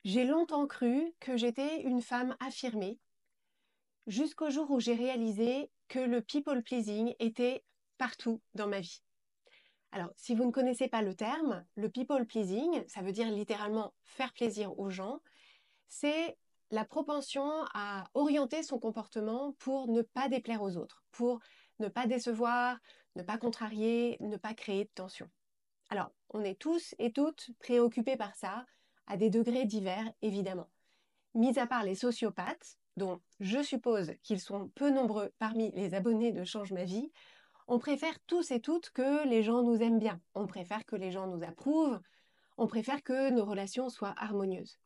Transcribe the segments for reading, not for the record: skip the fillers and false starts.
J'ai longtemps cru que j'étais une femme affirmée, jusqu'au jour où j'ai réalisé que le people pleasing était partout dans ma vie. Alors, si vous ne connaissez pas le terme, le people pleasing, ça veut dire littéralement faire plaisir aux gens, c'est la propension à orienter son comportement pour ne pas déplaire aux autres, pour ne pas décevoir, ne pas contrarier, ne pas créer de tension. Alors, on est tous et toutes préoccupés par ça, à des degrés divers, évidemment. Mis à part les sociopathes, dont je suppose qu'ils sont peu nombreux parmi les abonnés de Change ma vie, on préfère tous et toutes que les gens nous aiment bien, on préfère que les gens nous approuvent, on préfère que nos relations soient harmonieuses.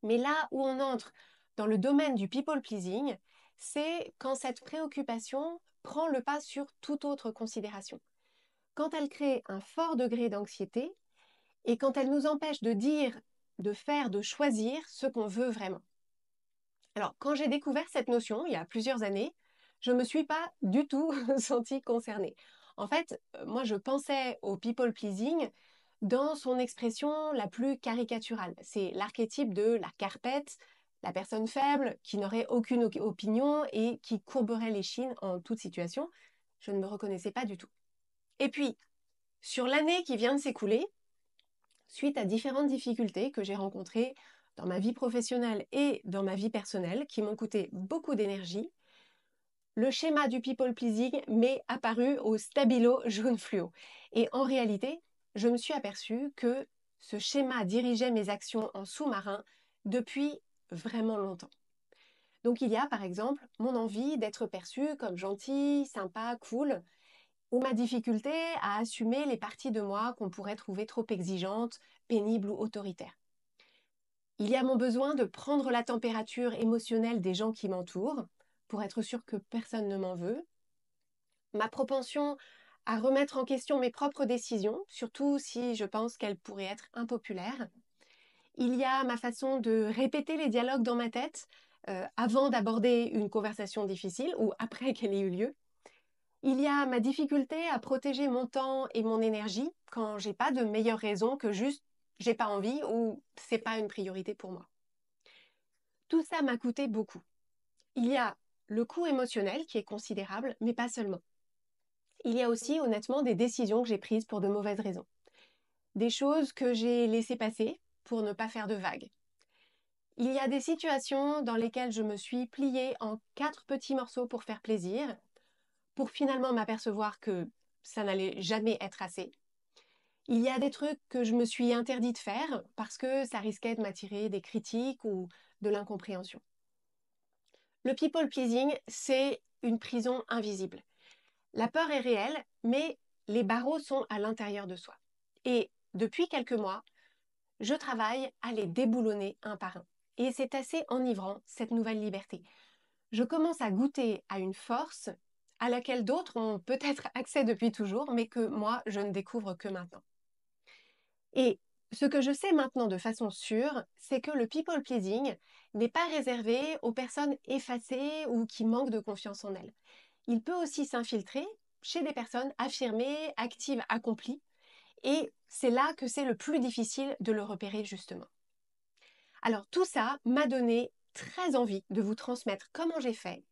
Mais là où on entre dans le domaine du people pleasing, c'est quand cette préoccupation prend le pas sur toute autre considération. Quand elle crée un fort degré d'anxiété et quand elle nous empêche de dire, de faire, de choisir ce qu'on veut vraiment. Alors, quand j'ai découvert cette notion, il y a plusieurs années, je ne me suis pas du tout sentie concernée. En fait, moi, je pensais au people pleasing dans son expression la plus caricaturale. C'est l'archétype de la carpette, la personne faible qui n'aurait aucune opinion et qui courberait les chines en toute situation. Je ne me reconnaissais pas du tout. Et puis, sur l'année qui vient de s'écouler, suite à différentes difficultés que j'ai rencontrées dans ma vie professionnelle et dans ma vie personnelle, qui m'ont coûté beaucoup d'énergie, le schéma du people pleasing m'est apparu au stabilo jaune fluo. Et en réalité, je me suis aperçue que ce schéma dirigeait mes actions en sous-marin depuis vraiment longtemps. Donc il y a par exemple mon envie d'être perçue comme gentille, sympa, cool, ou ma difficulté à assumer les parties de moi qu'on pourrait trouver trop exigeantes, pénibles ou autoritaires. Il y a mon besoin de prendre la température émotionnelle des gens qui m'entourent, pour être sûr que personne ne m'en veut, ma propension à remettre en question mes propres décisions, surtout si je pense qu'elles pourraient être impopulaires. Il y a ma façon de répéter les dialogues dans ma tête avant d'aborder une conversation difficile ou après qu'elle ait eu lieu. Il y a ma difficulté à protéger mon temps et mon énergie quand j'ai pas de meilleure raison que juste j'ai pas envie ou c'est pas une priorité pour moi. Tout ça m'a coûté beaucoup. Il y a le coût émotionnel qui est considérable, mais pas seulement. Il y a aussi honnêtement des décisions que j'ai prises pour de mauvaises raisons. Des choses que j'ai laissées passer pour ne pas faire de vagues. Il y a des situations dans lesquelles je me suis pliée en 4 petits morceaux pour faire plaisir, pour finalement m'apercevoir que ça n'allait jamais être assez. Il y a des trucs que je me suis interdit de faire parce que ça risquait de m'attirer des critiques ou de l'incompréhension. Le people pleasing, c'est une prison invisible. La peur est réelle, mais les barreaux sont à l'intérieur de soi. Et depuis quelques mois, je travaille à les déboulonner un par un. Et c'est assez enivrant, cette nouvelle liberté. Je commence à goûter à une force à laquelle d'autres ont peut-être accès depuis toujours, mais que moi, je ne découvre que maintenant. Et ce que je sais maintenant de façon sûre, c'est que le people pleasing n'est pas réservé aux personnes effacées ou qui manquent de confiance en elles. Il peut aussi s'infiltrer chez des personnes affirmées, actives, accomplies, et c'est là que c'est le plus difficile de le repérer justement. Alors tout ça m'a donné très envie de vous transmettre comment j'ai fait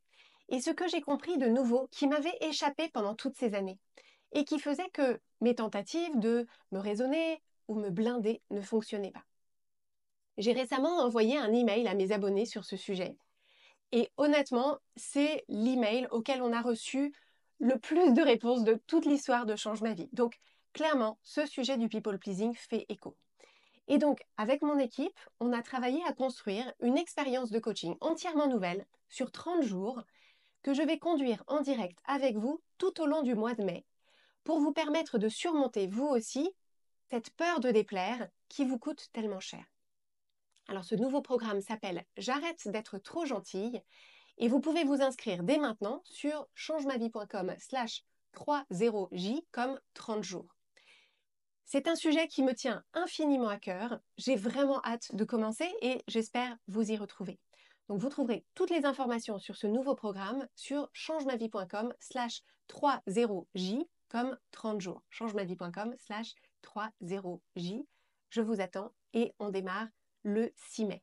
et ce que j'ai compris de nouveau qui m'avait échappé pendant toutes ces années et qui faisait que mes tentatives de me raisonner ou me blinder ne fonctionnaient pas. J'ai récemment envoyé un email à mes abonnés sur ce sujet et honnêtement, c'est l'email auquel on a reçu le plus de réponses de toute l'histoire de Change ma vie. Donc clairement, ce sujet du people pleasing fait écho. Et donc, avec mon équipe, on a travaillé à construire une expérience de coaching entièrement nouvelle sur 30 jours que je vais conduire en direct avec vous tout au long du mois de mai pour vous permettre de surmonter vous aussi cette peur de déplaire qui vous coûte tellement cher. Alors ce nouveau programme s'appelle J'arrête d'être trop gentille et vous pouvez vous inscrire dès maintenant sur changemavie.com/30j comme 30 jours. C'est un sujet qui me tient infiniment à cœur. J'ai vraiment hâte de commencer et j'espère vous y retrouver. Donc vous trouverez toutes les informations sur ce nouveau programme sur changemavie.com/30j comme 30 jours. changemavie.com/30j. Je vous attends et on démarre le 6 mai.